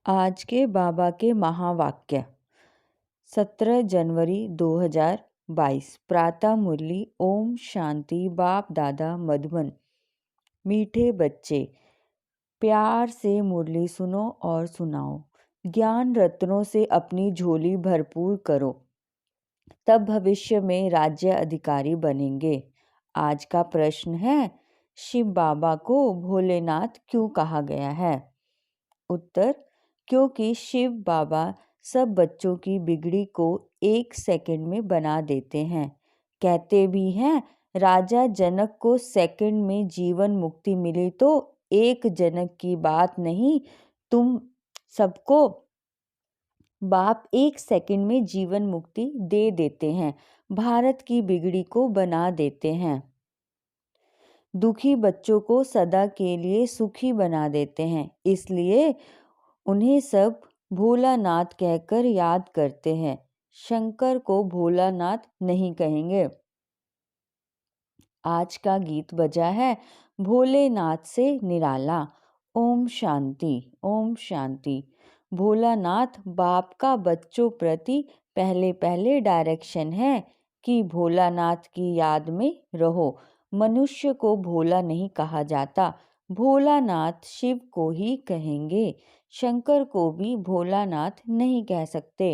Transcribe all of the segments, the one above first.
आज के बाबा के महावाक्य 17 जनवरी 2022 प्रातः मुरली। ओम शांति। बाप दादा मधुबन। मीठे बच्चे, प्यार से मुरली सुनो और सुनाओ। ज्ञान रत्नों से अपनी झोली भरपूर करो, तब भविष्य में राज्य अधिकारी बनेंगे। आज का प्रश्न है, शिव बाबा को भोलेनाथ क्यों कहा गया है? उत्तर, क्योंकि शिव बाबा सब बच्चों की बिगड़ी को 1 सेकंड में बना देते हैं। कहते भी हैं, राजा जनक को सेकंड में जीवन मुक्ति मिली तो एक जनक की बात नहीं, तुम सबको बाप 1 सेकंड में जीवन मुक्ति दे देते हैं, भारत की बिगड़ी को बना देते हैं। दुखी बच्चों को सदा के लिए सुखी बना देते हैं, इसलिए उन्हें सब भोलानाथ कहकर याद करते हैं। शंकर को भोलानाथ नहीं कहेंगे। आज का गीत बजा है भोलेनाथ से निराला। ओम शांति, ओम शांति। भोलानाथ बाप का बच्चों प्रति पहले पहले डायरेक्शन है कि भोलानाथ की याद में रहो। मनुष्य को भोला नहीं कहा जाता, भोलानाथ शिव को ही कहेंगे। शंकर को भी भोलानाथ नहीं कह सकते।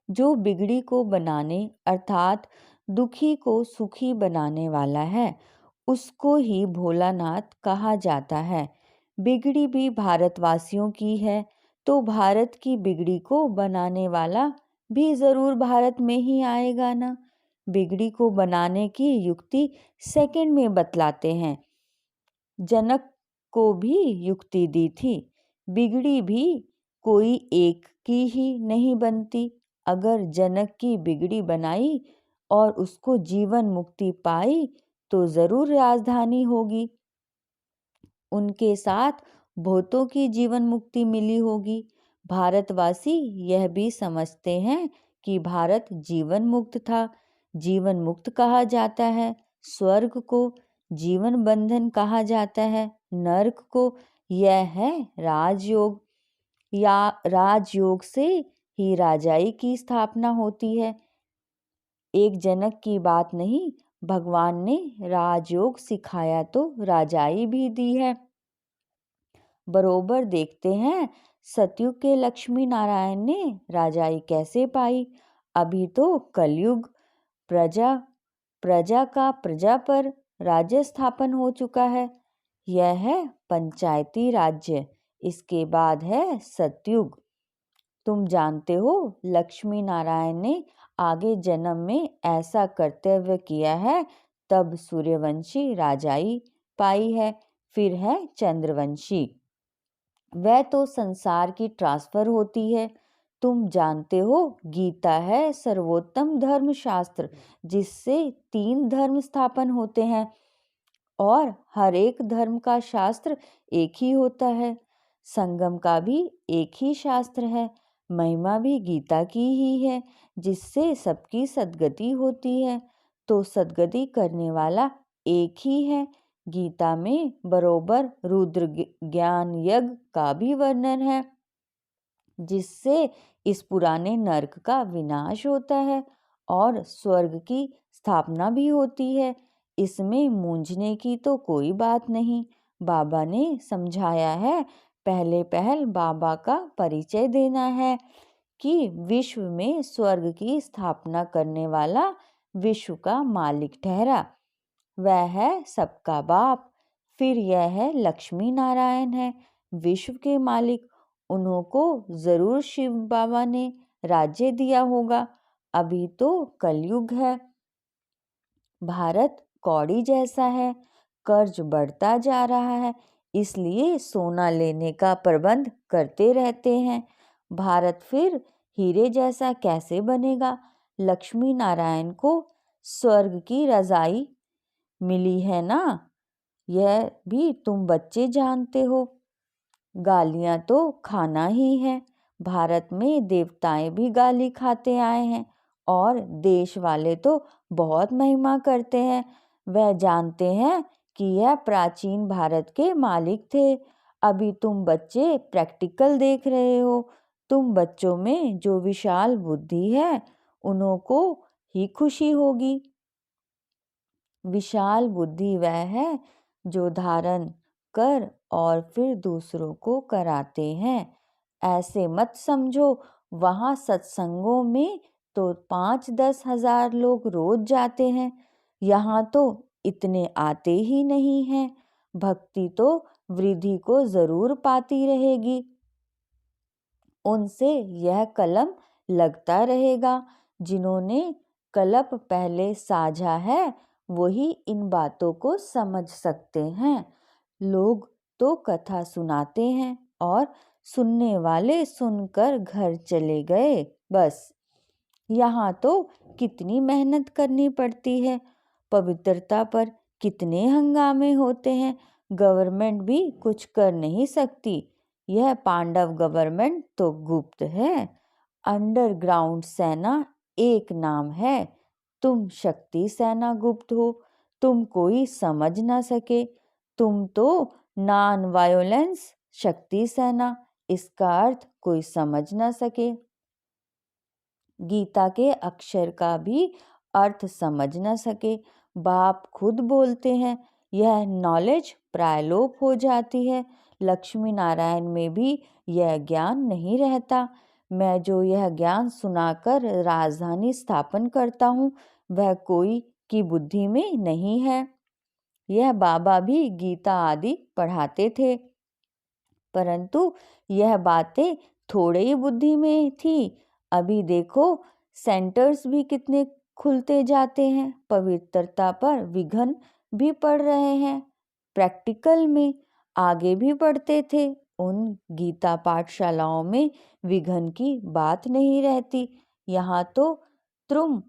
जो बिगड़ी को बनाने अर्थात दुखी को सुखी बनाने वाला है, उसको ही भोलानाथ कहा जाता है। बिगड़ी भी भारतवासियों की है, तो भारत की बिगड़ी को बनाने वाला भी ज़रूर भारत में ही आएगा ना। बिगड़ी को बनाने की युक्ति सेकंड में बतलाते हैं। जनक को भी युक्ति दी थी। बिगड़ी भी कोई एक की ही नहीं बनती। अगर जनक की बिगड़ी बनाई और उसको जीवन मुक्ति पाई तो ज़रूर राजधानी होगी। उनके साथ बहुतों की जीवन मुक्ति मिली होगी। भारतवासी यह भी समझते हैं कि भारत जीवन मुक्त था। जीवन मुक्त कहा जाता है स्वर्ग को, जीवन बंधन कहा जाता है नर्क को। यह है राजयोग, या राजयोग से ही राजाई की स्थापना होती है। एक जनक की बात नहीं, भगवान ने राजयोग सिखाया तो राजाई भी दी है। बरोबर देखते हैं सतयुग के लक्ष्मी नारायण ने राजाई कैसे पाई। अभी तो कलयुग प्रजा का प्रजा पर राज्य स्थापन हो चुका है। यह है पंचायती राज्य, इसके बाद है सतयुग। तुम जानते हो लक्ष्मी नारायण ने आगे जन्म में ऐसा कर्तव्य किया है, तब सूर्यवंशी राजाई पाई है, फिर है चंद्रवंशी। वह तो संसार की ट्रांसफर होती है। तुम जानते हो गीता है सर्वोत्तम धर्म शास्त्र, जिससे 3 धर्म स्थापन होते हैं और हर एक धर्म का शास्त्र एक ही होता है। संगम का भी एक ही शास्त्र है, महिमा भी गीता की ही है, जिससे सबकी सद्गति होती है। तो सद्गति करने वाला एक ही है। गीता में बरोबर रुद्र ज्ञान यज्ञ का भी वर्णन है, जिससे इस पुराने नरक का विनाश होता है और स्वर्ग की स्थापना भी होती है। इसमें मूंझने की तो कोई बात नहीं। बाबा ने समझाया है, पहले पहल बाबा का परिचय देना है कि विश्व में स्वर्ग की स्थापना करने वाला विश्व का मालिक ठहरा, वह है सबका बाप। फिर यह है लक्ष्मी नारायण है विश्व के मालिक। उन्हों को जरूर शिव बाबा ने राज्य दिया होगा। अभी तो कलयुग है, भारत कौड़ी जैसा है, कर्ज बढ़ता जा रहा है, इसलिए सोना लेने का प्रबंध करते रहते हैं। भारत फिर हीरे जैसा कैसे बनेगा? लक्ष्मी नारायण को स्वर्ग की रजाई मिली है ना, यह भी तुम बच्चे जानते हो। गालियां तो खाना ही है। भारत में देवताएं भी गाली खाते आए हैं और देश वाले तो बहुत महिमा करते हैं। वह जानते हैं कि यह प्राचीन भारत के मालिक थे, अभी तुम बच्चे प्रैक्टिकल देख रहे हो। तुम बच्चों में जो विशाल बुद्धि है उन्हों को ही खुशी होगी। विशाल बुद्धि वह है जो धारण कर और फिर दूसरों को कराते हैं। ऐसे मत समझो, वहाँ सत्संगों में तो 5-10 हजार लोग रोज जाते हैं, यहाँ तो इतने आते ही नहीं हैं। भक्ति तो वृद्धि को जरूर पाती रहेगी, उनसे यह कलम लगता रहेगा। जिन्होंने कलप पहले साझा है वही इन बातों को समझ सकते हैं। लोग तो कथा सुनाते हैं और सुनने वाले सुनकर घर चले गए बस। यहाँ तो कितनी मेहनत करनी पड़ती है, पवित्रता पर कितने हंगामे होते हैं। गवर्नमेंट भी कुछ कर नहीं सकती। यह पांडव गवर्नमेंट तो गुप्त है। अंडरग्राउंड सेना एक नाम है। तुम शक्ति सेना गुप्त हो, तुम कोई समझ ना सके। तुम तो नॉन वायोलेंस शक्ति सेना, इसका अर्थ कोई समझ ना सके। गीता के अक्षर का भी अर्थ समझ न सके। बाप खुद बोलते हैं यह नॉलेज प्रायलोप हो जाती है। लक्ष्मी नारायण में भी यह ज्ञान नहीं रहता। मैं जो यह ज्ञान सुनाकर राजधानी स्थापन करता हूँ वह कोई की बुद्धि में नहीं है। यह बाबा भी गीता आदि पढ़ाते थे, परंतु यह बातें थोड़े ही बुद्धि में थी। अभी देखो सेंटर्स भी कितने खुलते जाते हैं, पवित्रता पर विघन भी पड़ रहे हैं। प्रैक्टिकल में आगे भी बढ़ते थे, उन गीता पाठशालाओं में विघन की बात नहीं रहती। यहाँ तो तुम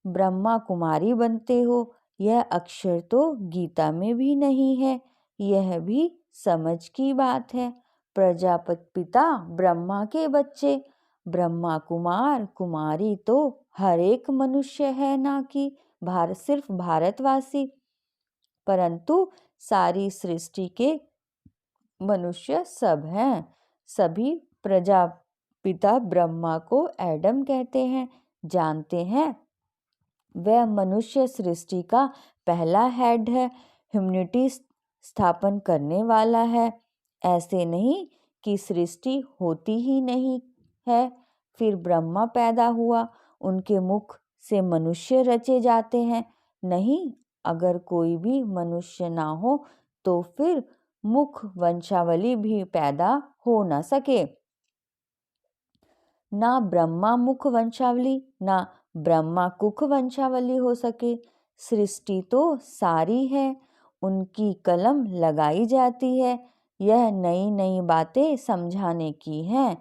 ब्रह्मा कुमारी बनते हो, यह अक्षर तो गीता में भी नहीं है। यह भी समझ की बात है। प्रजापति पिता ब्रह्मा के बच्चे, ब्रह्मा कुमार कुमारी तो हर एक मनुष्य है, ना कि सिर्फ भारतवासी। परंतु सारी सृष्टि के मनुष्य सब हैं। सभी प्रजापिता ब्रह्मा को एडम कहते हैं। जानते हैं वह मनुष्य सृष्टि का पहला हेड है, ह्यूमैनिटी स्थापन करने वाला है। ऐसे नहीं कि सृष्टि होती ही नहीं है फिर ब्रह्मा पैदा हुआ, उनके मुख से मनुष्य रचे जाते हैं। नहीं, अगर कोई भी मनुष्य ना हो तो फिर मुख वंशावली भी पैदा हो ना सके। ना ब्रह्मा मुख वंशावली ना ब्रह्मा कुख वंशावली हो सके। सृष्टि तो सारी है, उनकी कलम लगाई जाती है। यह नई नई बातें समझाने की हैं।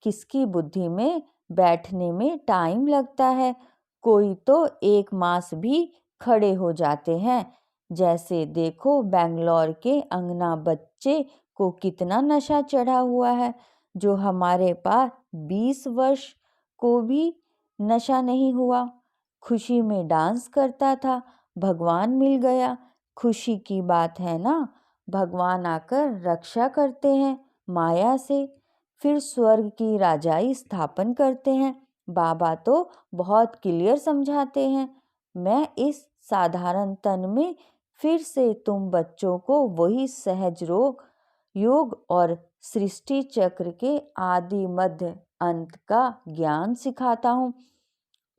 किसकी बुद्धि में बैठने में टाइम लगता है, कोई तो 1 मास भी खड़े हो जाते हैं। जैसे देखो बेंगलोर के अंगना बच्चे को कितना नशा चढ़ा हुआ है, जो हमारे पास 20 वर्ष को भी नशा नहीं हुआ। खुशी में डांस करता था, भगवान मिल गया। खुशी की बात है ना। भगवान आकर रक्षा करते हैं माया से, फिर स्वर्ग की राजाई स्थापन करते हैं। बाबा तो बहुत क्लियर समझाते हैं। मैं इस साधारण तन में फिर से तुम बच्चों को वही सहज योग और सृष्टि चक्र के आदि मध्य अंत का ज्ञान सिखाता हूँ।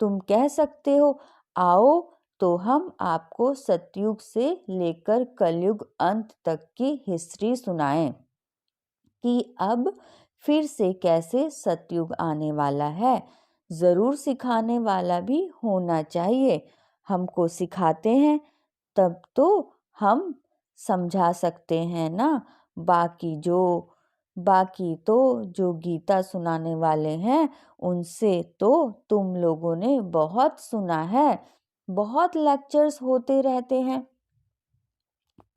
तुम कह सकते हो आओ तो हम आपको सतयुग से लेकर कलयुग अंत तक की हिस्ट्री सुनाएं कि अब फिर से कैसे सतयुग आने वाला है। जरूर सिखाने वाला भी होना चाहिए। हमको सिखाते हैं तब तो हम समझा सकते हैं ना। बाकी तो जो गीता सुनाने वाले हैं उनसे तो तुम लोगों ने बहुत सुना है, बहुत लेक्चर्स होते रहते हैं,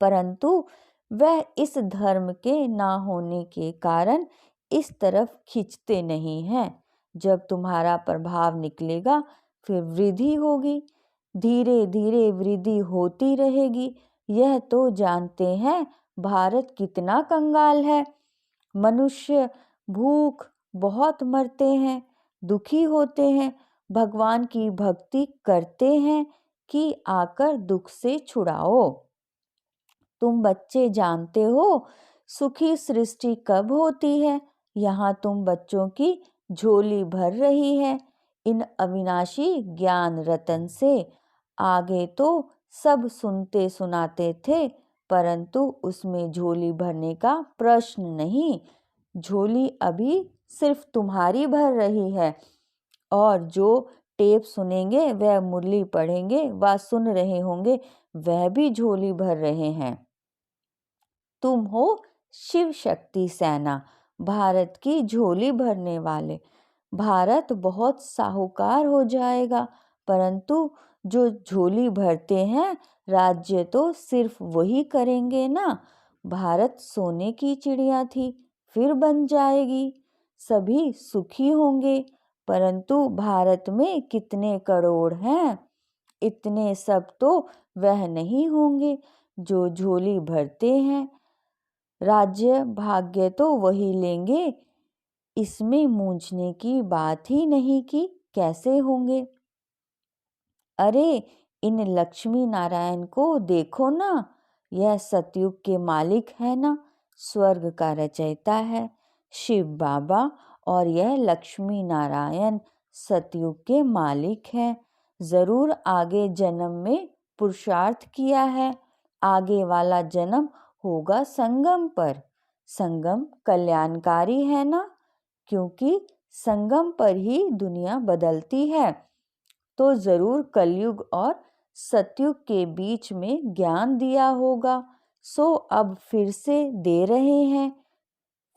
परंतु वह इस धर्म के ना होने के कारण इस तरफ खींचते नहीं हैं। जब तुम्हारा प्रभाव निकलेगा फिर वृद्धि होगी, धीरे धीरे वृद्धि होती रहेगी। यह तो जानते हैं भारत कितना कंगाल है। मनुष्य भूख बहुत मरते हैं, दुखी होते हैं, भगवान की भक्ति करते हैं कि आकर दुख से छुड़ाओ। तुम बच्चे जानते हो सुखी सृष्टि कब होती है? यहाँ तुम बच्चों की झोली भर रही है इन अविनाशी ज्ञान रतन से। आगे तो सब सुनते सुनाते थे, परंतु उसमें झोली भरने का प्रश्न नहीं। झोली अभी सिर्फ तुम्हारी भर रही है, और जो टेप सुनेंगे वह मुरली पढ़ेंगे व सुन रहे होंगे वह भी झोली भर रहे हैं। तुम हो शिव शक्ति सेना, भारत की झोली भरने वाले। भारत बहुत साहूकार हो जाएगा, परंतु जो झोली भरते हैं राज्य तो सिर्फ वही करेंगे ना। भारत सोने की चिड़िया थी, फिर बन जाएगी। सभी सुखी होंगे, परंतु भारत में कितने करोड़ हैं? इतने सब तो वह नहीं होंगे जो झोली भरते हैं। राज्य भाग्य तो वही लेंगे, इसमें मूंझने की बात ही नहीं कि कैसे होंगे। अरे इन लक्ष्मी नारायण को देखो ना, यह सतयुग के मालिक है ना, स्वर्ग का रचयिता है शिव बाबा, और यह लक्ष्मी नारायण सतयुग के मालिक हैं। जरूर आगे जन्म में पुरुषार्थ किया है, आगे वाला जन्म होगा संगम पर। संगम कल्याणकारी है ना, क्योंकि संगम पर ही दुनिया बदलती है। तो जरूर कलयुग और सतयुग के बीच में ज्ञान दिया होगा, सो अब फिर से दे रहे हैं।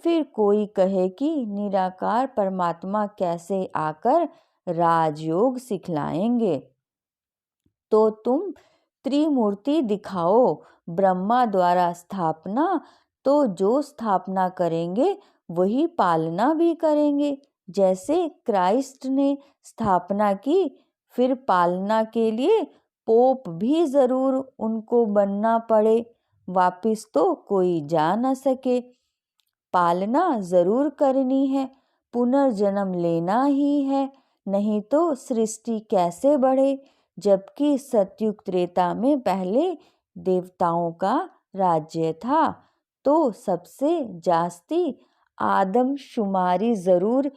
फिर कोई कहे कि निराकार परमात्मा कैसे आकर राजयोग सिखलाएंगे, तो तुम त्रिमूर्ति दिखाओ। ब्रह्मा द्वारा स्थापना, तो जो स्थापना करेंगे वही पालना भी करेंगे। जैसे क्राइस्ट ने स्थापना की, फिर पालना के लिए पोप भी जरूर उनको बनना पड़े, वापिस तो कोई जा न सके। पालना जरूर करनी है, पुनर्जन्म लेना ही है, नहीं तो सृष्टि कैसे बढ़े। जबकि सतयुग त्रेता में पहले देवताओं का राज्य था, तो सबसे जास्ती आदमशुमारी जरूर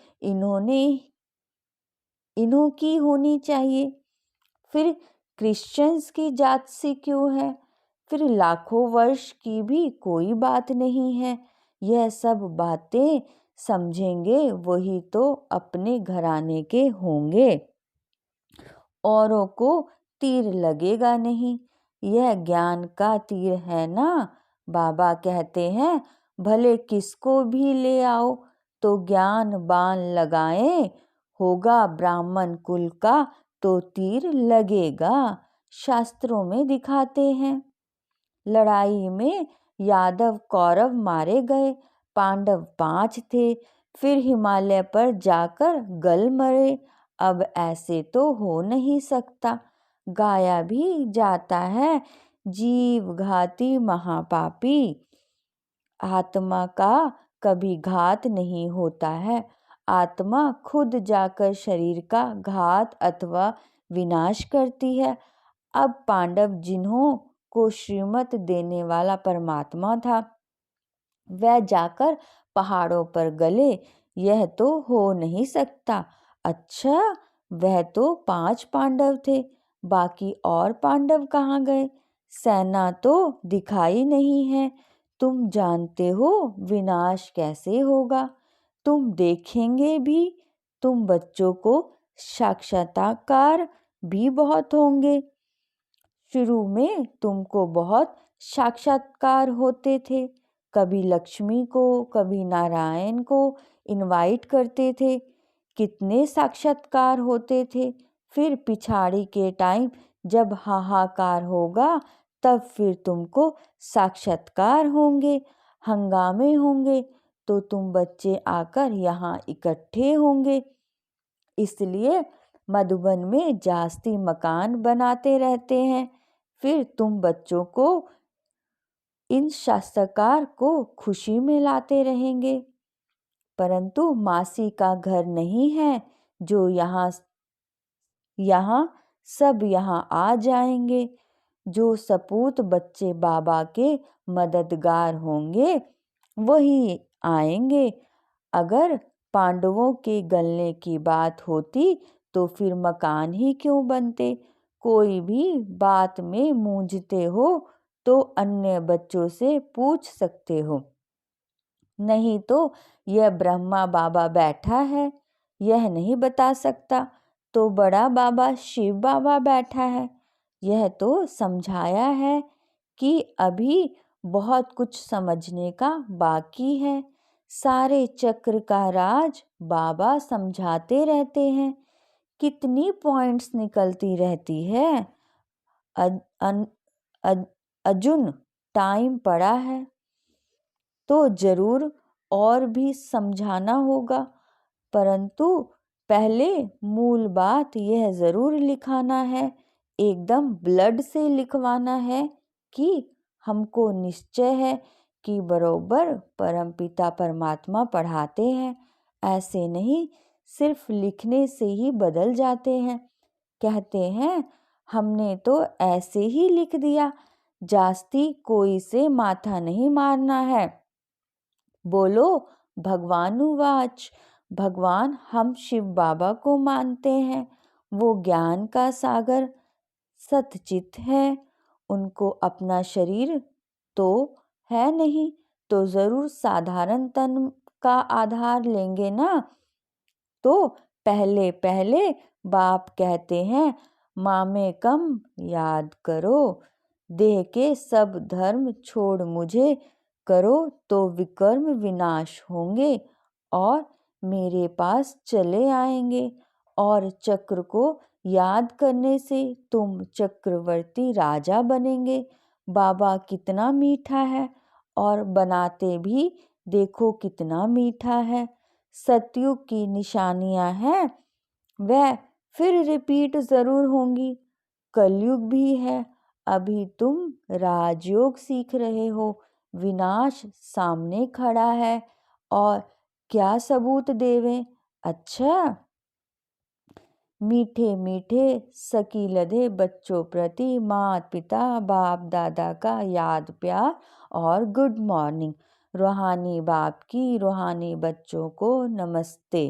इन्हों की होनी चाहिए। फिर क्रिश्चियंस की जात सी क्यों है? फिर लाखों वर्ष की भी कोई बात नहीं है। यह सब बातें समझेंगे वही तो अपने घराने के होंगे, औरों को तीर लगेगा नहीं। यह ज्ञान का तीर है ना। बाबा कहते हैं भले किसको भी ले आओ तो ज्ञान बाण लगाए, होगा ब्राह्मण कुल का तो तीर लगेगा। शास्त्रों में दिखाते हैं। लड़ाई में यादव कौरव मारे गए, पांडव 5 थे, फिर हिमालय पर जाकर गल मरे। अब ऐसे तो हो नहीं सकता। गाया भी जाता है जीव घाती महापापी। आत्मा का कभी घात नहीं होता है, आत्मा खुद जाकर शरीर का घात अथवा विनाश करती है। अब पांडव जिन्हों को श्रीमत देने वाला परमात्मा था, वह जाकर पहाड़ों पर गले, यह तो हो नहीं सकता। अच्छा, वह तो 5 पांडव थे, बाकी और पांडव कहाँ गए? सेना तो दिखाई नहीं है। तुम जानते हो विनाश कैसे होगा, तुम देखेंगे भी। तुम बच्चों को साक्षात्कार भी बहुत होंगे। शुरू में तुमको बहुत साक्षात्कार होते थे, कभी लक्ष्मी को कभी नारायण को इनवाइट करते थे, कितने साक्षात्कार होते थे। फिर पिछाड़ी के टाइम जब हाहाकार होगा, तब फिर तुमको साक्षात्कार होंगे, हंगामे होंगे, तो तुम बच्चे आकर यहाँ इकट्ठे होंगे। इसलिए मधुबन में जास्ती मकान बनाते रहते हैं। फिर तुम बच्चों को इन शास्त्रकार को खुशी में लाते रहेंगे। परंतु मासी का घर नहीं है जो यहाँ सब यहाँ आ जाएंगे। जो सपूत बच्चे बाबा के मददगार होंगे वही आएंगे। अगर पांडवों के गलने की बात होती तो फिर मकान ही क्यों बनते। कोई भी बात में मूंझते हो तो अन्य बच्चों से पूछ सकते हो। नहीं तो यह ब्रह्मा बाबा बैठा है, यह नहीं बता सकता, तो बड़ा बाबा शिव बाबा बैठा है, यह तो समझाया है कि अभी बहुत कुछ समझने का बाकी है। सारे चक्र का राज बाबा समझाते रहते हैं। कितनी पॉइंट्स निकलती रहती है। अजुन टाइम पड़ा है तो जरूर और भी समझाना होगा, परंतु पहले मूल बात यह ज़रूर लिखाना है, एकदम ब्लड से लिखवाना है कि हमको निश्चय है कि बरोबर परमपिता परमात्मा पढ़ाते हैं। ऐसे नहीं सिर्फ लिखने से ही बदल जाते हैं। कहते हैं हमने तो ऐसे ही लिख दिया, जास्ती कोई से माथा नहीं मारना है। बोलो भगवानुवाच। भगवान हम शिव बाबा को मानते हैं। वो ज्ञान का सागर सतचित है। उनको अपना शरीर तो है नहीं, तो जरूर साधारण तन का आधार लेंगे ना। तो पहले पहले बाप कहते हैं मामे कम याद करो। देह के सब धर्म छोड़ मुझे करो तो विकर्म विनाश होंगे और मेरे पास चले आएंगे। और चक्र को याद करने से तुम चक्रवर्ती राजा बनेंगे। बाबा कितना मीठा है और बनाते भी देखो कितना मीठा है। सतयुग की निशानियां हैं वह फिर रिपीट जरूर होंगी। कलयुग भी है। अभी तुम राजयोग सीख रहे हो, विनाश सामने खड़ा है और क्या सबूत देवें। अच्छा मीठे मीठे सकी लधे बच्चों प्रति माता पिता बाप दादा का याद प्यार और गुड मॉर्निंग। रूहानी बाप की रूहानी बच्चों को नमस्ते।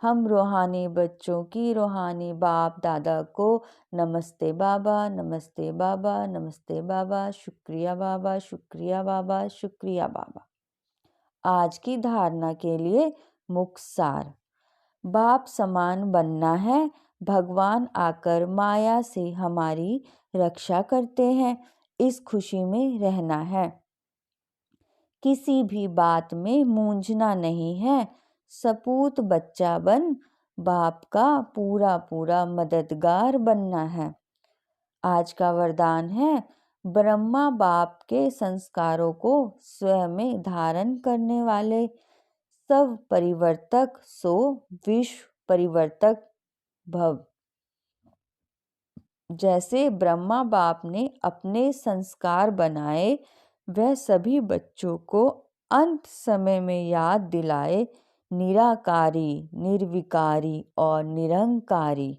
हम रूहानी बच्चों की रूहानी बाप दादा को नमस्ते बाबा, नमस्ते बाबा, नमस्ते बाबा, शुक्रिया बाबा, शुक्रिया बाबा, शुक्रिया बाबा। आज की धारणा के लिए मुख्य सार। बाप समान बनना है। भगवान आकर माया से हमारी रक्षा करते हैं। इस खुशी में रहना है। किसी भी बात में मूंझना नहीं है। सपूत बच्चा बन बाप का पूरा पूरा मददगार बनना है। आज का वरदान है ब्रह्मा बाप के संस्कारों को स्वयं में धारण करने वाले सब परिवर्तक सो विश्व परिवर्तक भव। जैसे ब्रह्मा बाप ने अपने संस्कार बनाए वह सभी बच्चों को अंत समय में याद दिलाए निराकारी, निर्विकारी और निरंकारी।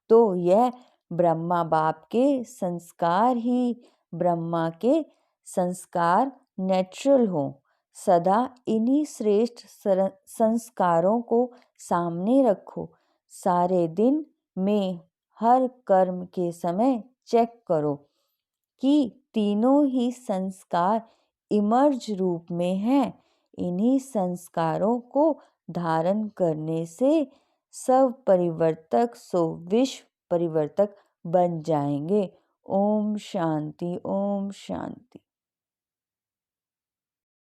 तो यह ब्रह्मा बाप के संस्कार ही ब्रह्मा के संस्कार नेचुरल हो। सदा इन्हीं श्रेष्ठ संस्कारों को सामने रखो। सारे दिन में हर कर्म के समय चेक करो कि तीनों ही संस्कार इमर्ज रूप में हैं। इन्हीं संस्कारों को धारण करने से सब परिवर्तक सो विश्व परिवर्तक बन जाएंगे। ओम शांति, ओम शांति।